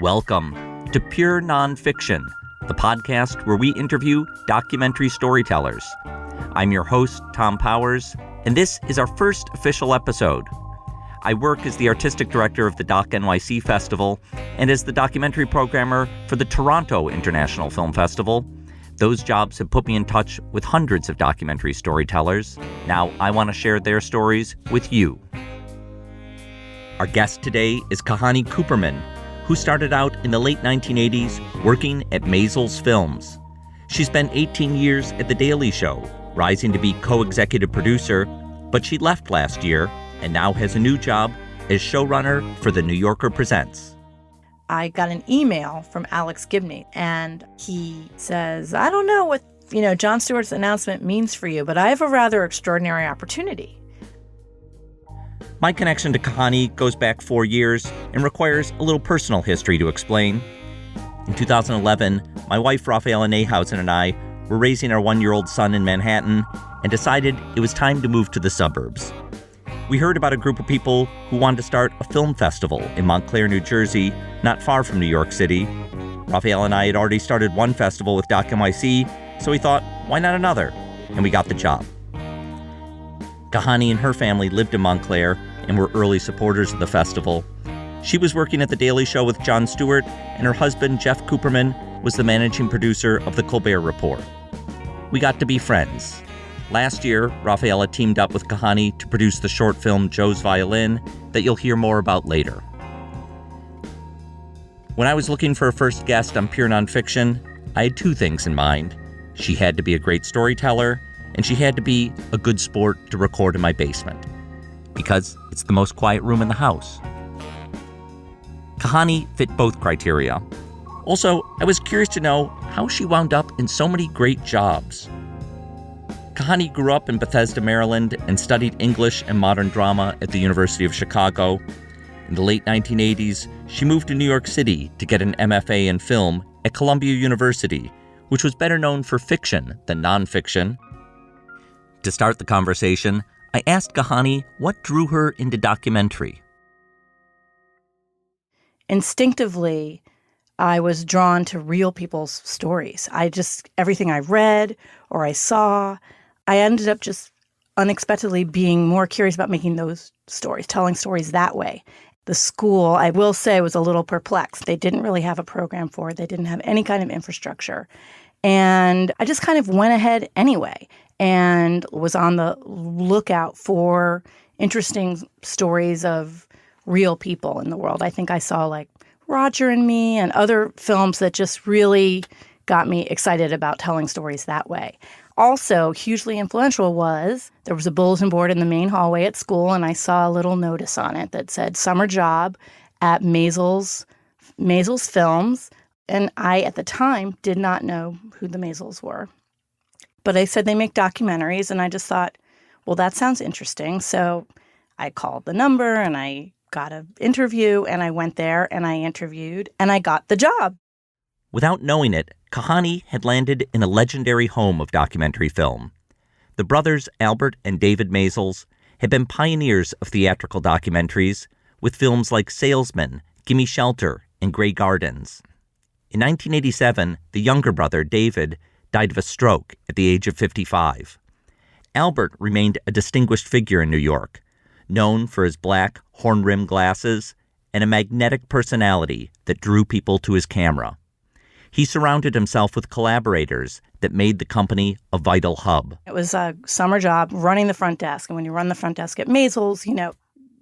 Welcome to Pure Nonfiction, the podcast where we interview documentary storytellers. I'm your host, Tom Powers, and this is our first official episode. I work as the artistic director of the Doc NYC Festival and as the documentary programmer for the Toronto International Film Festival. Those jobs have put me in touch with hundreds of documentary storytellers. Now I want to share their stories with you. Our guest today is Kahani Cooperman, who started out in the late 1980s working at Maysles Films. She spent 18 years at The Daily Show, rising to be co-executive producer, but she left last year and now has a new job as showrunner for The New Yorker Presents. I got an email from Alex Gibney, and he says, I don't know what, Jon Stewart's announcement means for you, but I have a rather extraordinary opportunity. My connection to Kahani goes back 4 years and requires a little personal history to explain. In 2011, my wife Raphaela Nahausen and I were raising our 1-year-old son in Manhattan and decided it was time to move to the suburbs. We heard about a group of people who wanted to start a film festival in Montclair, New Jersey, not far from New York City. Raphael and I had already started one festival with Doc NYC, so we thought, why not another? And we got the job. Kahani and her family lived in Montclair and were early supporters of the festival. She was working at The Daily Show with Jon Stewart, and her husband, Jeff Cooperman, was the managing producer of The Colbert Report. We got to be friends. Last year, Raphaela teamed up with Kahani to produce the short film Joe's Violin that you'll hear more about later. When I was looking for a first guest on Pure Nonfiction, I had two things in mind. She had to be a great storyteller, and she had to be a good sport to record in my basement, because it's the most quiet room in the house. Kahani fit both criteria. Also, I was curious to know how she wound up in so many great jobs. Kahani grew up in Bethesda, Maryland, and studied English and modern drama at the University of Chicago. In the late 1980s, she moved to New York City to get an MFA in film at Columbia University, which was better known for fiction than nonfiction. To start the conversation, I asked Kahani what drew her into documentary. Instinctively, I was drawn to real people's stories. Everything I read or I saw, I ended up just unexpectedly being more curious about making those stories, telling stories that way. The school, I will say, was a little perplexed. They didn't really have a program for it. They didn't have any kind of infrastructure. And I just kind of went ahead anyway and was on the lookout for interesting stories of real people in the world. I think I saw like Roger and Me and other films that just really got me excited about telling stories that way. Also, hugely influential there was a bulletin board in the main hallway at school, and I saw a little notice on it that said summer job at Maysles Films. And I, at the time, did not know who the Maysles were. But I said they make documentaries, and I just thought, well, that sounds interesting. So I called the number, and I got an interview, and I went there, and I interviewed, and I got the job. Without knowing it, Kahani had landed in a legendary home of documentary film. The brothers Albert and David Maysles had been pioneers of theatrical documentaries with films like Salesman, Gimme Shelter, and Grey Gardens. In 1987, the younger brother, David, died of a stroke at the age of 55. Albert remained a distinguished figure in New York, known for his black, horn-rimmed glasses and a magnetic personality that drew people to his camera. He surrounded himself with collaborators that made the company a vital hub. It was a summer job running the front desk, and when you run the front desk at Maysles,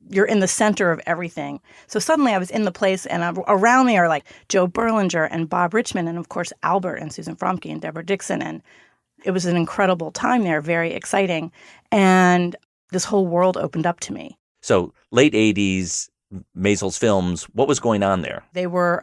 you're in the center of everything. So suddenly I was in the place, and around me are like Joe Berlinger and Bob Richmond, and of course Albert and Susan Fromke and Deborah Dixon. And it was an incredible time there, very exciting. And this whole world opened up to me. So late 80s, Maysles Films, what was going on there? They were,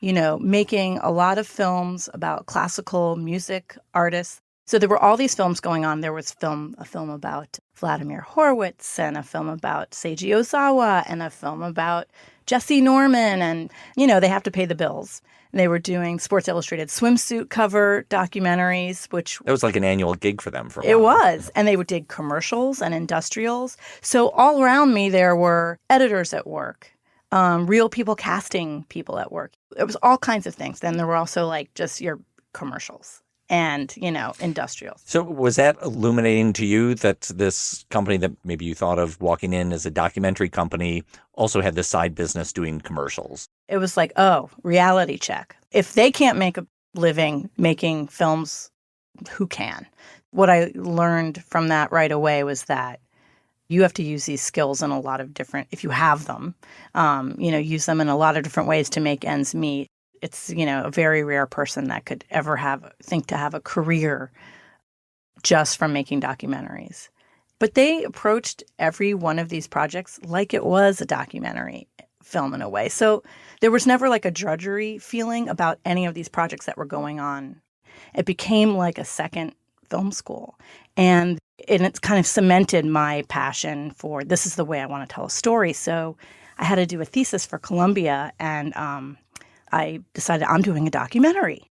making a lot of films about classical music artists. So there were all these films going on. There was a film about Vladimir Horowitz, and a film about Seiji Ozawa, and a film about Jesse Norman. And, they have to pay the bills. They were doing Sports Illustrated swimsuit cover documentaries, which... That was like an annual gig for them for a while. It was. And they did commercials and industrials. So all around me, there were editors at work, real people casting people at work. It was all kinds of things. Then there were also like just your commercials and, industrials. So was that illuminating to you that this company that maybe you thought of walking in as a documentary company also had this side business doing commercials? It was like, oh, reality check. If they can't make a living making films, who can? What I learned from that right away was that you have to use these skills in a lot of different, if you have them, use them in a lot of different ways to make ends meet. It's, a very rare person that could ever think to have a career just from making documentaries. But they approached every one of these projects like it was a documentary film in a way. So there was never like a drudgery feeling about any of these projects that were going on. It became like a second film school. And it's kind of cemented my passion for this is the way I want to tell a story. So I had to do a thesis for Columbia, and I decided I'm doing a documentary.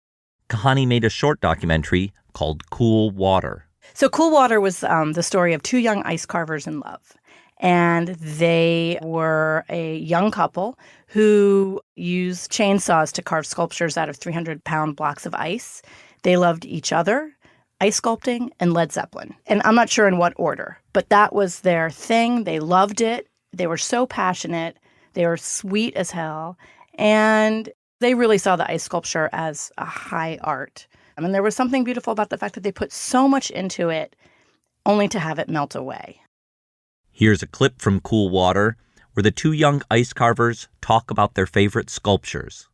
Kahani made a short documentary called Cool Water. So Cool Water was the story of two young ice carvers in love. And they were a young couple who used chainsaws to carve sculptures out of 300-pound blocks of ice. They loved each other, ice sculpting, and Led Zeppelin. And I'm not sure in what order, but that was their thing. They loved it. They were so passionate. They were sweet as hell. And they really saw the ice sculpture as a high art. I mean, there was something beautiful about the fact that they put so much into it only to have it melt away. Here's a clip from Cool Water where the two young ice carvers talk about their favorite sculptures.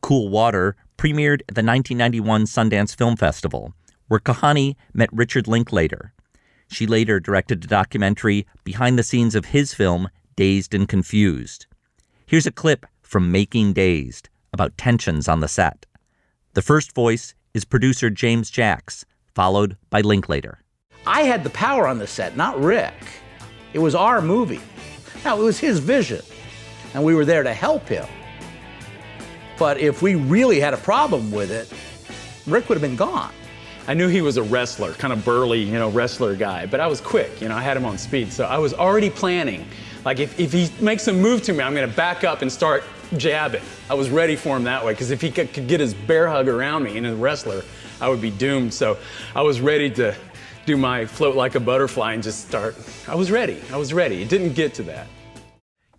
Cool Water premiered at the 1991 Sundance Film Festival, where Kahani met Richard Linklater. She later directed a documentary behind the scenes of his film, Dazed and Confused. Here's a clip from Making Dazed about tensions on the set. The first voice is producer James Jacks, followed by Linklater. I had the power on the set, not Rick. It was our movie. Now, it was his vision, and we were there to help him. But if we really had a problem with it, Rick would have been gone. I knew he was a wrestler, kind of burly, wrestler guy, but I was quick, I had him on speed. So I was already planning, like if he makes a move to me, I'm gonna back up and start jabbing. I was ready for him that way, because if he could get his bear hug around me and a wrestler, I would be doomed. So I was ready to do my float like a butterfly and just start. I was ready. It didn't get to that.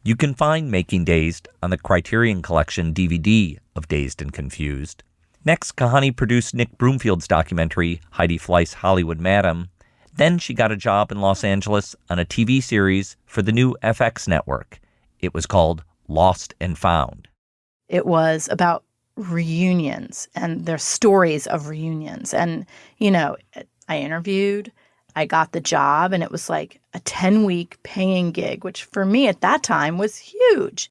You can find Making Dazed on the Criterion Collection DVD of Dazed and Confused. Next, Kahani produced Nick Broomfield's documentary, Heidi Fleiss' Hollywood Madam. Then she got a job in Los Angeles on a TV series for the new FX network. It was called Lost and Found. It was about reunions and their stories of reunions. And, I interviewed, I got the job, and it was like a 10-week paying gig, which for me at that time was huge.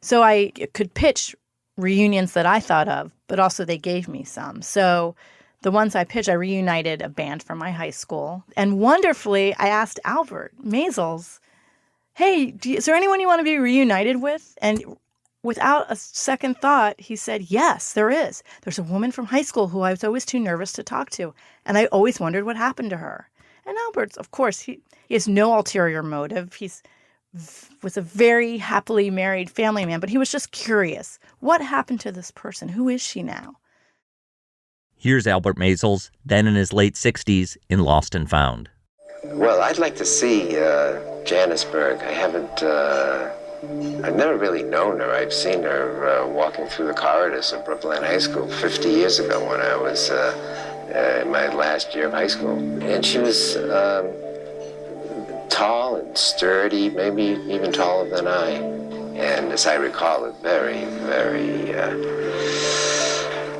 So I could pitch reunions that I thought of, but also they gave me some. So the ones I pitched, I reunited a band from my high school. And wonderfully, I asked Albert Maysles, hey, is there anyone you want to be reunited with? And without a second thought, he said, yes, there is. There's a woman from high school who I was always too nervous to talk to. And I always wondered what happened to her. And Albert, of course, he has no ulterior motive. Was a very happily married family man, but he was just curious. What happened to this person? Who is she now? Here's Albert Maysles, then in his late 60s, in Lost and Found. Well, I'd like to see Johannesburg. I've never really known her. I've seen her walking through the corridors of Brooklyn High School 50 years ago when I was in my last year of high school. And she was tall and sturdy, maybe even taller than I. And as I recall, a very, very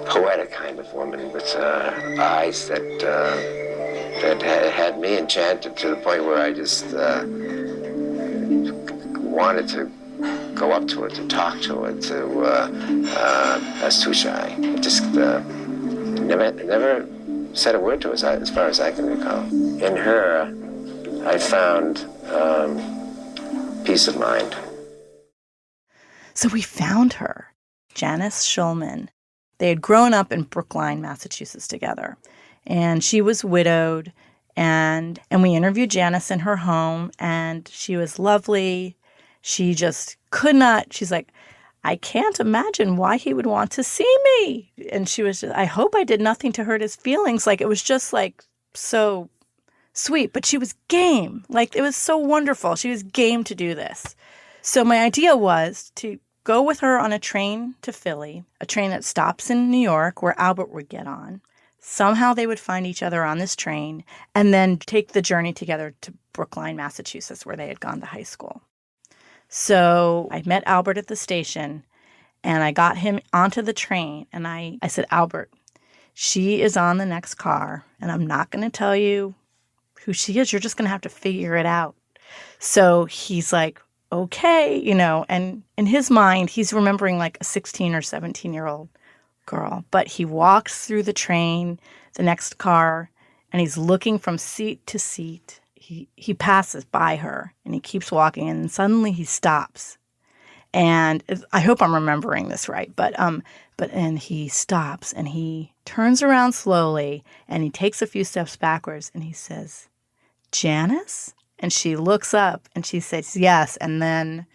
poetic kind of woman with eyes that had me enchanted to the point where I just wanted to go up to her, to talk to her, I was too shy. I just never said a word to her as far as I can recall. In her, I found peace of mind. So we found her, Janice Schulman. They had grown up in Brookline, Massachusetts together. And she was widowed. And we interviewed Janice in her home. And she was lovely. She just could not. She's like, I can't imagine why he would want to see me. And she was just, I hope I did nothing to hurt his feelings. Like, it was just like so sweet. But she was game. Like, it was so wonderful. She was game to do this. So my idea was to go with her on a train to Philly, a train that stops in New York where Albert would get on. Somehow they would find each other on this train and then take the journey together to Brookline, Massachusetts, where they had gone to high school. So I met Albert at the station and I got him onto the train and I said, Albert, she is on the next car and I'm not going to tell you who she is. You're just going to have to figure it out. So he's like, okay, and in his mind, he's remembering like a 16 or 17-year-old girl. But he walks through the train, the next car, and he's looking from seat to seat. He passes by her, and he keeps walking, and suddenly he stops. And I hope I'm remembering this right, but he stops, and he turns around slowly, and he takes a few steps backwards, and he says, Janice? And she looks up and she says, yes. And then,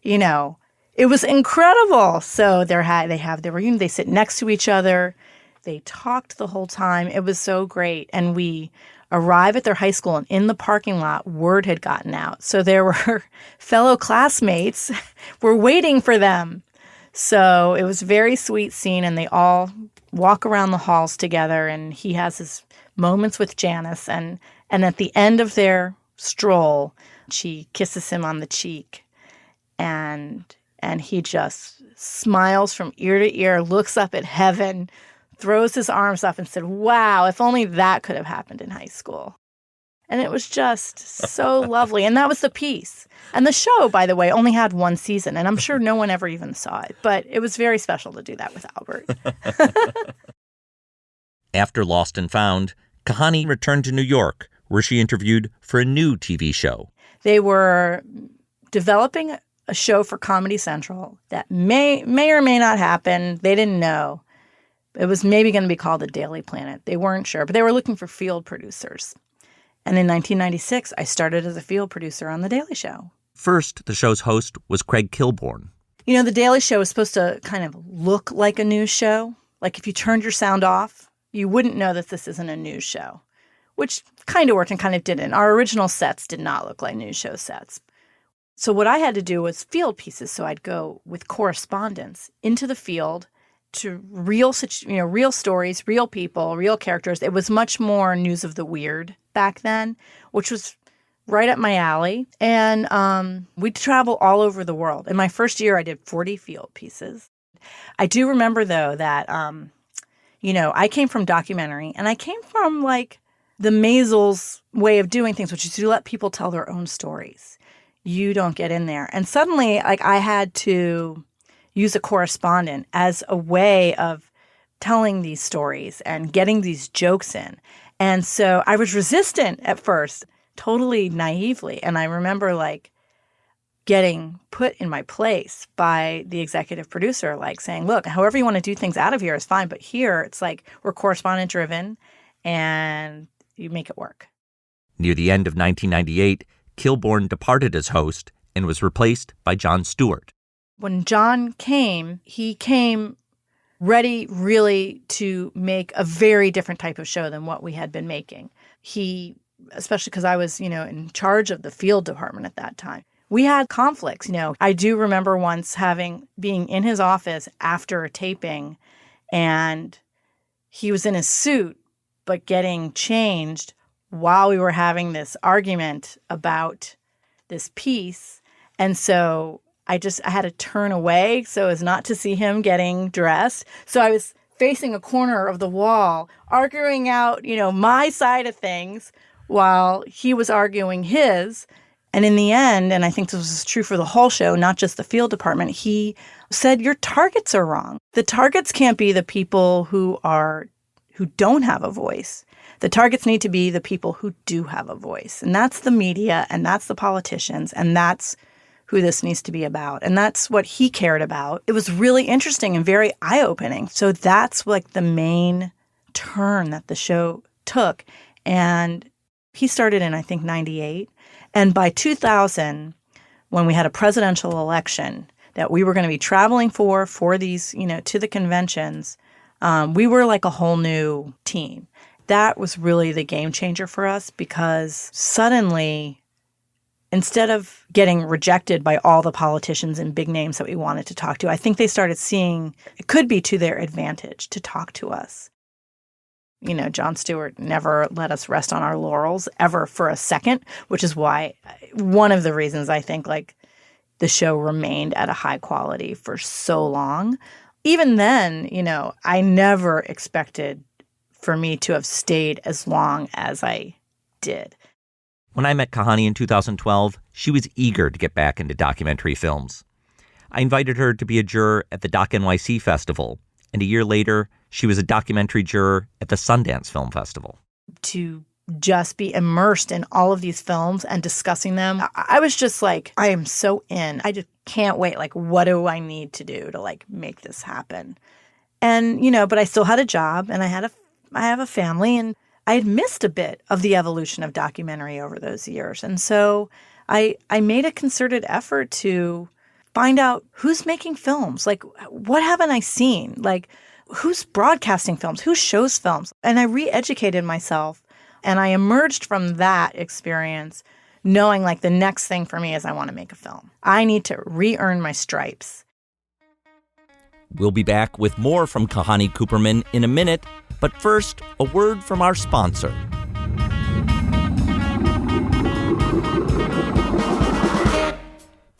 it was incredible. So they have their reunion. They sit next to each other. They talked the whole time. It was so great. And we arrive at their high school and in the parking lot, word had gotten out. So there were fellow classmates were waiting for them. So it was a very sweet scene. And they all walk around the halls together. And he has his moments with Janice. And at the end of their stroll, she kisses him on the cheek, and he just smiles from ear to ear, looks up at heaven, throws his arms up and said, wow, if only that could have happened in high school. And it was just so lovely. And that was the piece. And the show, by the way, only had one season, and I'm sure no one ever even saw it. But it was very special to do that with Albert. After Lost and Found, Kahani returned to New York, where she interviewed for a new TV show. They were developing a show for Comedy Central that may or may not happen. They didn't know. It was maybe going to be called The Daily Planet. They weren't sure, but they were looking for field producers. And in 1996, I started as a field producer on The Daily Show. First, the show's host was Craig Kilborn. The Daily Show is supposed to kind of look like a news show. Like if you turned your sound off, you wouldn't know that this isn't a news show, which kind of worked and kind of didn't. Our original sets did not look like news show sets. So what I had to do was field pieces. So I'd go with correspondents into the field to real stories, real people, real characters. It was much more news of the weird back then, which was right up my alley. And we'd travel all over the world. In my first year, I did 40 field pieces. I do remember, though, that, I came from documentary, and I came from, like, the Maysles way of doing things, which is to let people tell their own stories. You don't get in there. And suddenly, like, I had to use a correspondent as a way of telling these stories and getting these jokes in. And so I was resistant at first, totally naively. And I remember, like, getting put in my place by the executive producer, like saying, look, however you want to do things out of here is fine. But here, it's like we're correspondent driven and you make it work. Near the end of 1998, Kilborn departed as host and was replaced by Jon Stewart. When Jon came, he came ready really to make a very different type of show than what we had been making. He, especially because I was, in charge of the field department at that time, we had conflicts. I do remember once being in his office after a taping, and he was in his suit, but getting changed while we were having this argument about this piece. And so I had to turn away so as not to see him getting dressed. So I was facing a corner of the wall, arguing out, my side of things while he was arguing his. And in the end, and I think this was true for the whole show, not just the field department, he said, your targets are wrong. The targets can't be the people who don't have a voice. The targets need to be the people who do have a voice. And that's the media, and that's the politicians, and that's who this needs to be about. And that's what he cared about. It was really interesting and very eye-opening. So that's like the main turn that the show took. And he started in, I think, 98. And by 2000, when we had a presidential election that we were going to be traveling for these, to the conventions, we were like a whole new team. That was really the game changer for us, because suddenly, instead of getting rejected by all the politicians and big names that we wanted to talk to, I think they started seeing it could be to their advantage to talk to us. Jon Stewart never let us rest on our laurels ever for a second, which is why one of the reasons I think like the show remained at a high quality for so long. Even then, I never expected for me to have stayed as long as I did. When I met Kahani in 2012, she was eager to get back into documentary films. I invited her to be a juror at the Doc NYC Festival, and a year later, she was a documentary juror at the Sundance Film Festival. To just be immersed in all of these films and discussing them, I was just like, I am so in. I just can't wait. Like, what do I need to do to like make this happen? And, but I still had a job, and I have a family, and I had missed a bit of the evolution of documentary over those years. And so I made a concerted effort to find out who's making films. Like, what haven't I seen? Like, who's broadcasting films? Who shows films? And I re-educated myself, and I emerged from that experience knowing like the next thing for me is I want to make a film. I need to re-earn my stripes. We'll be back with more from Kahani Cooperman in a minute, but first, a word from our sponsor.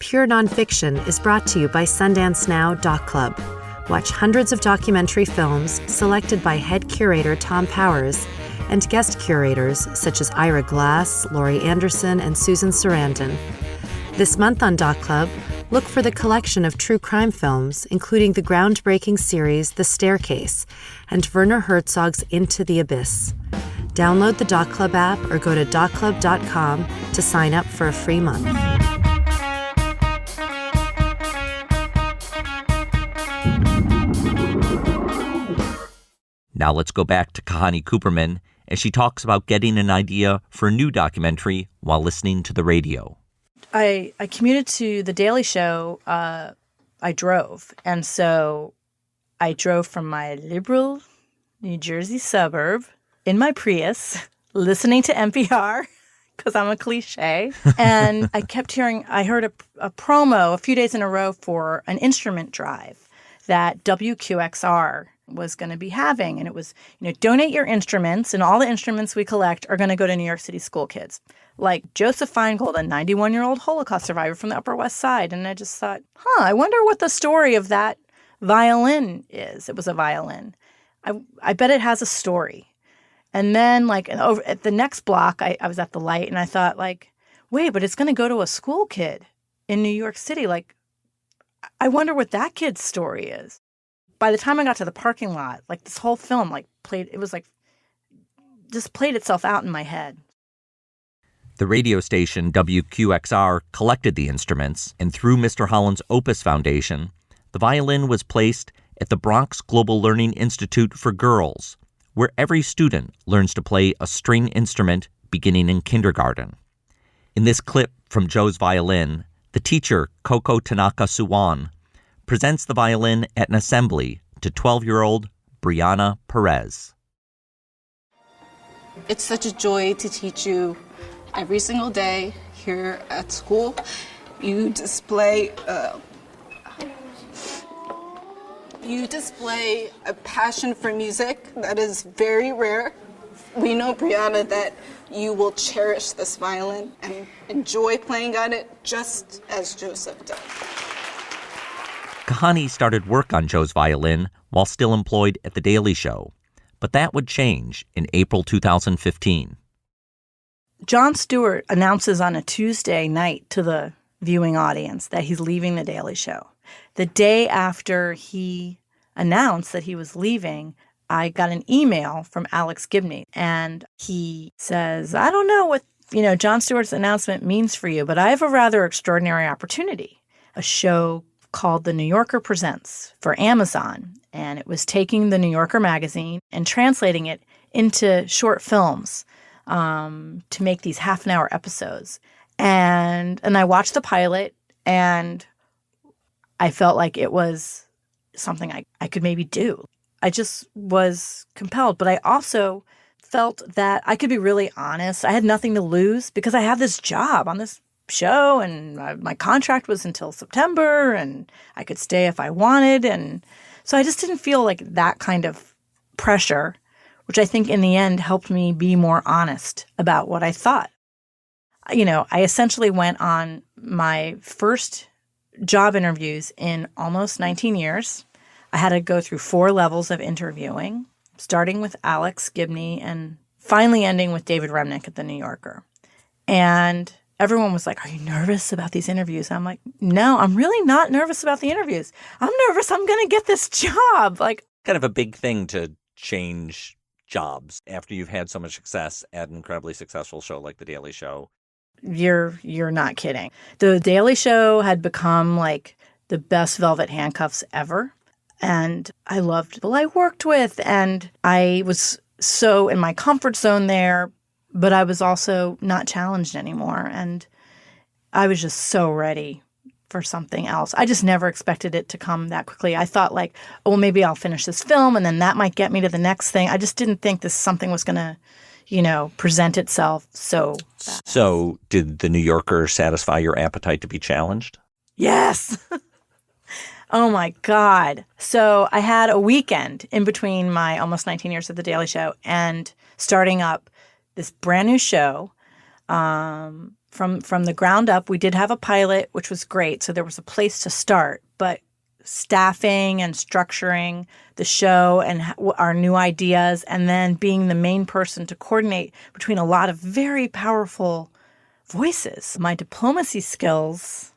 Pure Nonfiction is brought to you by Sundance Now Doc Club. Watch hundreds of documentary films selected by head curator Tom Powers and guest curators such as Ira Glass, Laurie Anderson, and Susan Sarandon. This month on Doc Club, look for the collection of true crime films, including the groundbreaking series The Staircase and Werner Herzog's Into the Abyss. Download the Doc Club app or go to docclub.com to sign up for a free month. Now let's go back to Kahani Cooperman as she talks about getting an idea for a new documentary while listening to the radio. I commuted to The Daily Show. I drove. And so I drove from my liberal New Jersey suburb in my Prius, listening to NPR, because I'm a cliche. And I heard a promo a few days in a row for an instrument drive that WQXR was going to be having. And it was, donate your instruments, and all the instruments we collect are going to go to New York City school kids. Like Joseph Feingold, a 91-year-old Holocaust survivor from the Upper West Side. And I just thought, I wonder what the story of that violin is. It was a violin. I bet it has a story. And then, over at the next block, I was at the light, and I thought, wait, but it's going to go to a school kid in New York City. I wonder what that kid's story is. By the time I got to the parking lot, this whole film, played itself out in my head. The radio station WQXR collected the instruments, and through Mr. Holland's Opus Foundation, the violin was placed at the Bronx Global Learning Institute for Girls, where every student learns to play a string instrument beginning in kindergarten. In this clip from Joe's violin, the teacher, Coco Tanaka Suwan, presents the violin at an assembly to 12-year-old Brianna Perez. It's such a joy to teach you every single day here at school. You display a passion for music that is very rare. We know, Brianna, that you will cherish this violin and enjoy playing on it just as Joseph does. Kahani started work on Joe's violin while still employed at The Daily Show, but that would change in April 2015. Jon Stewart announces on a Tuesday night to the viewing audience that he's leaving The Daily Show. The day after he announced that he was leaving, I got an email from Alex Gibney, and he says, I don't know what, Jon Stewart's announcement means for you, but I have a rather extraordinary opportunity, a show called The New Yorker Presents for Amazon. And it was taking the New Yorker magazine and translating it into short films to make these half-an-hour episodes. And I watched the pilot, and I felt like it was something I could maybe do. I just was compelled. But I also felt that I could be really honest. I had nothing to lose because I had this job on this show, and my contract was until September, and I could stay if I wanted. And so I just didn't feel like that kind of pressure, which I think in the end helped me be more honest about what I thought. I essentially went on my first job interviews in almost 19 years. I had to go through 4 levels of interviewing, starting with Alex Gibney and finally ending with David Remnick at The New Yorker. And everyone was like, are you nervous about these interviews? I'm like, no, I'm really not nervous about the interviews. I'm nervous I'm going to get this job. Kind of a big thing to change jobs after you've had so much success at an incredibly successful show like The Daily Show. You're not kidding. The Daily Show had become like the best velvet handcuffs ever. And I loved people I worked with. And I was so in my comfort zone there, but I was also not challenged anymore. And I was just so ready for something else. I just never expected it to come that quickly. I thought maybe I'll finish this film and then that might get me to the next thing. I just didn't think something was going to, present itself so fast. So did The New Yorker satisfy your appetite to be challenged? Yes. Oh, my God. So I had a weekend in between my almost 19 years at The Daily Show and starting up this brand new show from the ground up. We did have a pilot, which was great. So there was a place to start. But staffing and structuring the show and our new ideas, and then being the main person to coordinate between a lot of very powerful voices. My diplomacy skills,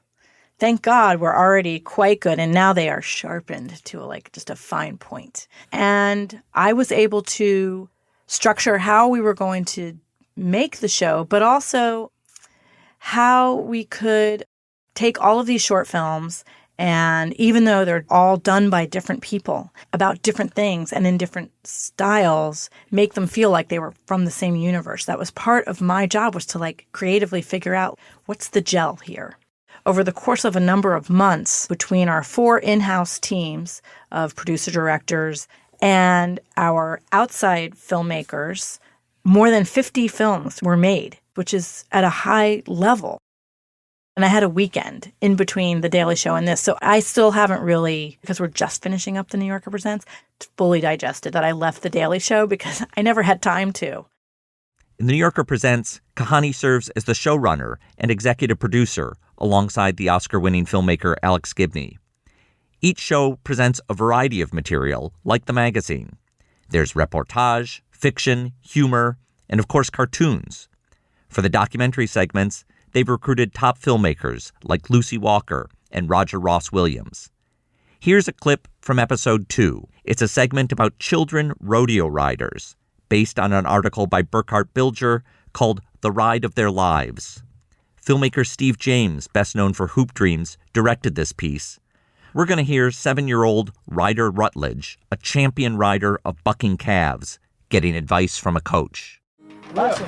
thank God, were already quite good, and now they are sharpened to just a fine point. And I was able to structure how we were going to make the show, but also how we could take all of these short films, and even though they're all done by different people about different things and in different styles, make them feel like they were from the same universe. That was part of my job, was to creatively figure out what's the gel here. Over the course of a number of months, between our 4 in-house teams of producer-directors and our outside filmmakers, more than 50 films were made, which is at a high level. And I had a weekend in between The Daily Show and this. So I still haven't really, because we're just finishing up The New Yorker Presents, fully digested that I left The Daily Show because I never had time to. In The New Yorker Presents, Kahani serves as the showrunner and executive producer alongside the Oscar-winning filmmaker Alex Gibney. Each show presents a variety of material, like the magazine. There's reportage, fiction, humor, and of course cartoons. For the documentary segments, they've recruited top filmmakers like Lucy Walker and Roger Ross Williams. Here's a clip from episode 2. It's a segment about children rodeo riders, based on an article by Burkhart Bilger called The Ride of Their Lives. Filmmaker Steve James, best known for Hoop Dreams, directed this piece. We're going to hear 7-year-old Ryder Rutledge, a champion rider of bucking calves, getting advice from a coach. Lift.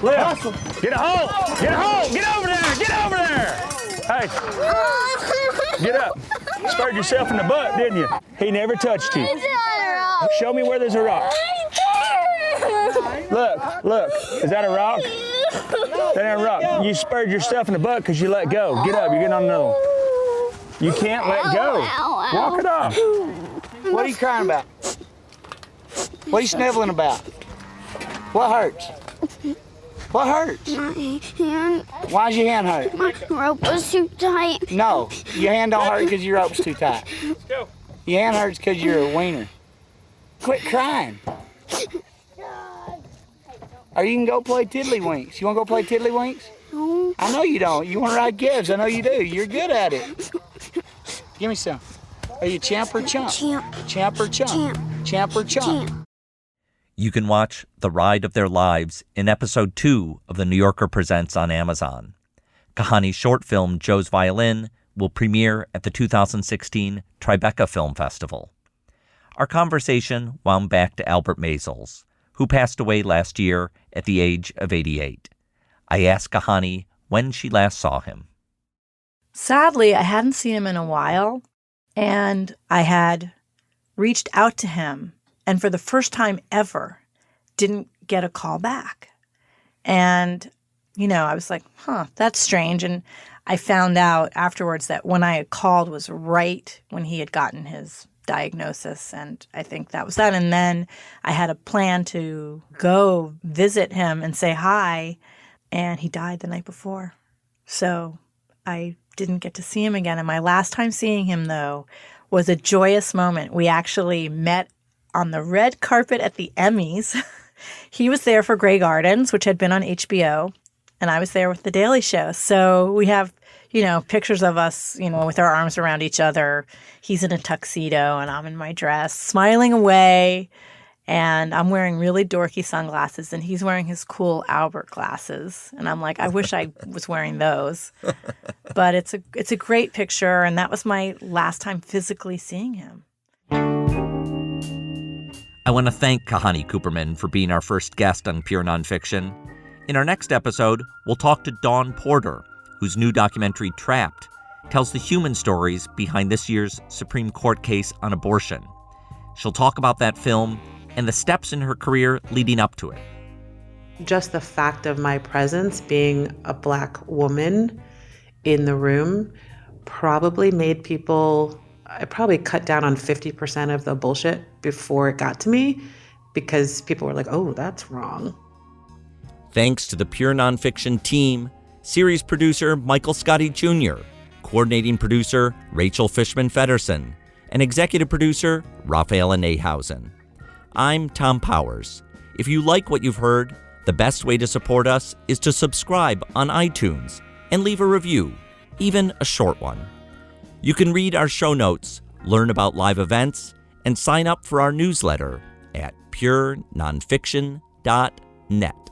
Get a hold. Get a hold. Get over there. Get over there. Hey. Get up. Spurred yourself in the butt, didn't you? He never touched you. Show me where there's a rock. Look. Is that a rock? That ain't a rock. You spurred yourself in the butt because you let go. Get up. You're getting on another one. You can't let go. Walk it off. What are you crying about? What are you sniveling about? What hurts? What hurts? My hand. Why's your hand hurt? My rope was too tight. No, your hand don't hurt because your rope's too tight. Let's go. Your hand hurts because you're a wiener. Quit crying. Or you can go play Tiddlywinks. You want to go play Tiddlywinks? No. I know you don't. You want to ride Gibbs. I know you do. You're good at it. Give me some. Are you champ or chump? Champ. Champ or chump? Champ. Champ or chump? Champ. You can watch The Ride of Their Lives in episode 2 of The New Yorker Presents on Amazon. Kahani's short film, Joe's Violin, will premiere at the 2016 Tribeca Film Festival. Our conversation wound back to Albert Maysles, who passed away last year at the age of 88. I asked Kahani when she last saw him. Sadly, I hadn't seen him in a while, and I had reached out to him, and for the first time ever, didn't get a call back. And, I was like, that's strange. And I found out afterwards that when I had called was right when he had gotten his diagnosis, and I think that was that. And then I had a plan to go visit him and say hi, and he died the night before. So I didn't get to see him again. And my last time seeing him, though, was a joyous moment. We actually met on the red carpet at the Emmys. He was there for Grey Gardens, which had been on HBO, and I was there with The Daily Show. So we have, pictures of us, with our arms around each other. He's in a tuxedo and I'm in my dress, smiling away. And I'm wearing really dorky sunglasses, and he's wearing his cool Albert glasses. And I'm like, I wish I was wearing those. But it's a great picture, and that was my last time physically seeing him. I want to thank Kahani Cooperman for being our first guest on Pure Nonfiction. In our next episode, we'll talk to Dawn Porter, whose new documentary, Trapped, tells the human stories behind this year's Supreme Court case on abortion. She'll talk about that film and the steps in her career leading up to it. Just the fact of my presence, being a Black woman in the room, probably made people, I probably cut down on 50% of the bullshit before it got to me, because people were like, oh, that's wrong. Thanks to the Pure Nonfiction team, series producer Michael Scotti Jr., coordinating producer Rachel Fishman-Feddersen, and executive producer Rafaela Nahausen. I'm Tom Powers. If you like what you've heard, the best way to support us is to subscribe on iTunes and leave a review, even a short one. You can read our show notes, learn about live events, and sign up for our newsletter at purenonfiction.net.